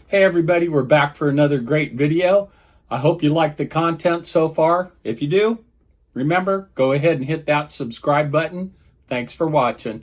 Hey everybody, we're back for another great video. I hope you like the content so far. If you do, remember, go ahead and hit that subscribe button. Thanks for watching.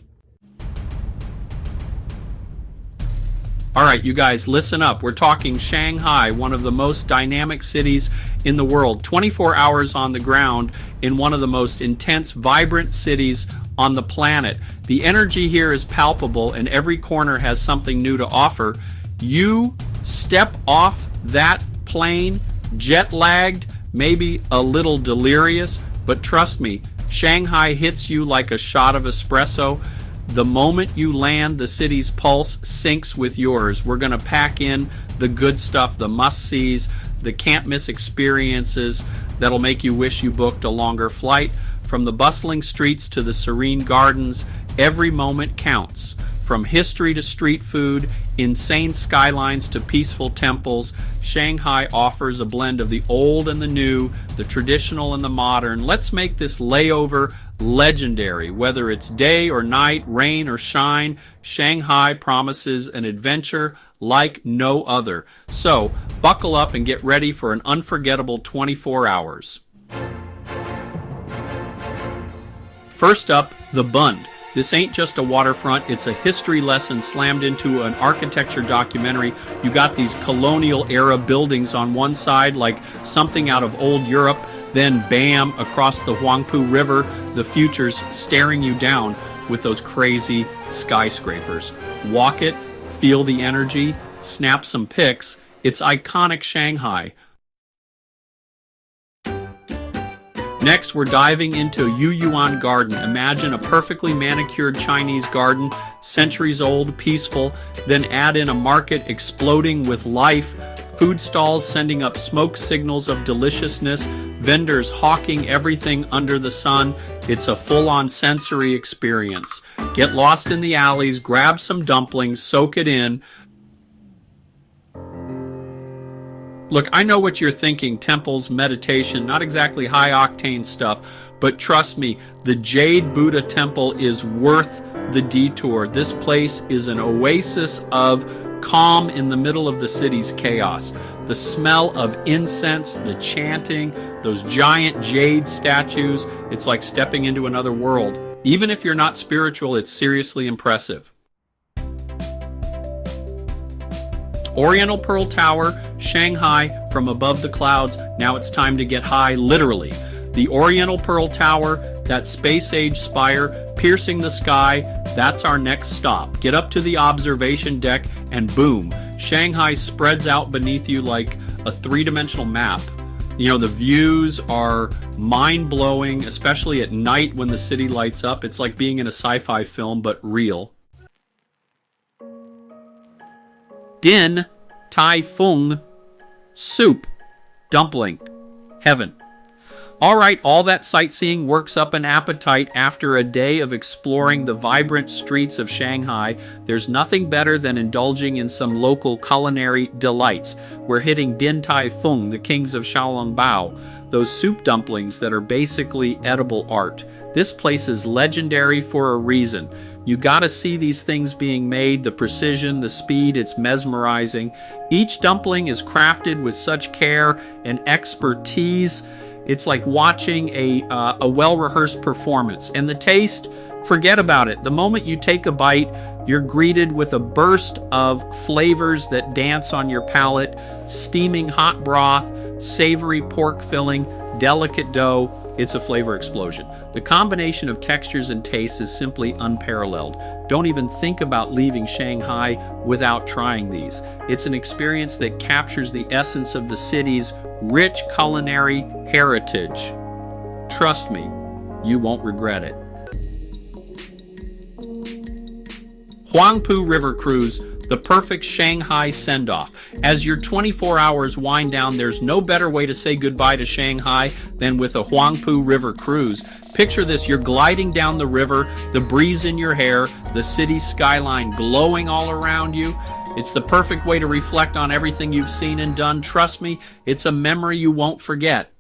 All right, you guys, listen up. We're talking Shanghai, one of the most dynamic cities in the world. 24 hours on the ground in one of the most intense, vibrant cities on the planet. The energy here is palpable and every corner has something new to offer. You step off that plane, jet lagged, maybe a little delirious, but trust me, Shanghai hits you like a shot of espresso. The moment you land, the city's pulse syncs with yours. We're going to pack in the good stuff, the must-sees, the can't-miss experiences that'll make you wish you booked a longer flight. From the bustling streets to the serene gardens, every moment counts. From history to street food, insane skylines to peaceful temples, Shanghai offers a blend of the old and the new, the traditional and the modern. Let's make this layover legendary. Whether it's day or night, rain or shine, Shanghai promises an adventure like no other. So, buckle up and get ready for an unforgettable 24 hours. First up, the Bund. This ain't just a waterfront, it's a history lesson slammed into an architecture documentary. You got these colonial era buildings on one side like something out of old Europe, then bam, across the Huangpu River, the future's staring you down with those crazy skyscrapers. Walk it, feel the energy, snap some pics. It's iconic Shanghai. Next, we're diving into Yuyuan Garden. Imagine a perfectly manicured Chinese garden, centuries old, peaceful, then add in a market exploding with life, food stalls sending up smoke signals of deliciousness, vendors hawking everything under the sun. It's a full-on sensory experience. Get lost in the alleys, grab some dumplings, soak it in. Look, I know what you're thinking, temples, meditation, not exactly high-octane stuff, but trust me, the Jade Buddha Temple is worth the detour. This place is an oasis of calm in the middle of the city's chaos. The smell of incense, the chanting, those giant jade statues, it's like stepping into another world. Even if you're not spiritual, it's seriously impressive. Oriental Pearl Tower, Shanghai, from above the clouds. Now it's time to get high, literally. The Oriental Pearl Tower, that space-age spire piercing the sky, that's our next stop. Get up to the observation deck and boom, Shanghai spreads out beneath you like a three-dimensional map. You know, the views are mind-blowing, especially at night when the city lights up. It's like being in a sci-fi film, but real. Din Tai Fung soup, dumpling, heaven. All right, all that sightseeing works up an appetite after a day of exploring the vibrant streets of Shanghai. There's nothing better than indulging in some local culinary delights. We're hitting Din Tai Fung, the kings of Xiaolongbao, those soup dumplings that are basically edible art. This place is legendary for a reason. You gotta see these things being made, the precision, the speed, it's mesmerizing. Each dumpling is crafted with such care and expertise. It's like watching a well-rehearsed performance. And the taste, forget about it. The moment you take a bite, you're greeted with a burst of flavors that dance on your palate. Steaming hot broth, savory pork filling, delicate dough. It's a flavor explosion. The combination of textures and tastes is simply unparalleled. Don't even think about leaving Shanghai without trying these. It's an experience that captures the essence of the city's rich culinary heritage. Trust me, you won't regret it. Huangpu River Cruise, the perfect Shanghai send-off. As your 24 hours wind down, there's no better way to say goodbye to Shanghai than with a Huangpu River cruise. Picture this, you're gliding down the river, the breeze in your hair, the city skyline glowing all around you. It's the perfect way to reflect on everything you've seen and done. Trust me, it's a memory you won't forget.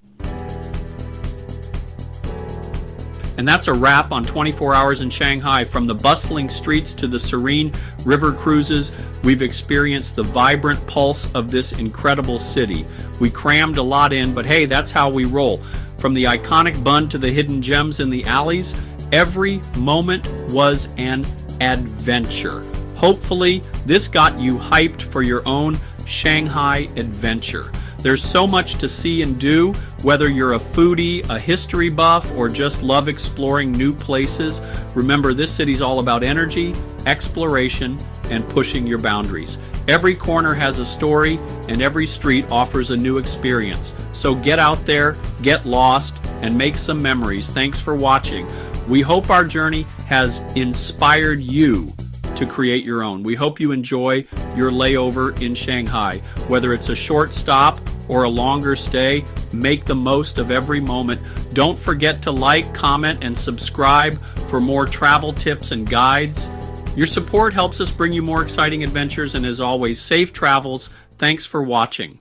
And that's a wrap on 24 Hours in Shanghai. From the bustling streets to the serene river cruises, we've experienced the vibrant pulse of this incredible city. We crammed a lot in, but hey, that's how we roll. From the iconic Bund to the hidden gems in the alleys, every moment was an adventure. Hopefully, this got you hyped for your own Shanghai adventure. There's so much to see and do, whether you're a foodie, a history buff, or just love exploring new places. Remember, this city's all about energy, exploration, and pushing your boundaries. Every corner has a story, and every street offers a new experience. So get out there, get lost, and make some memories. Thanks for watching. We hope our journey has inspired you to create your own. We hope you enjoy your layover in Shanghai. Whether it's a short stop or a longer stay, make the most of every moment. Don't forget to like, comment, and subscribe for more travel tips and guides. Your support helps us bring you more exciting adventures, and as always, safe travels. Thanks for watching.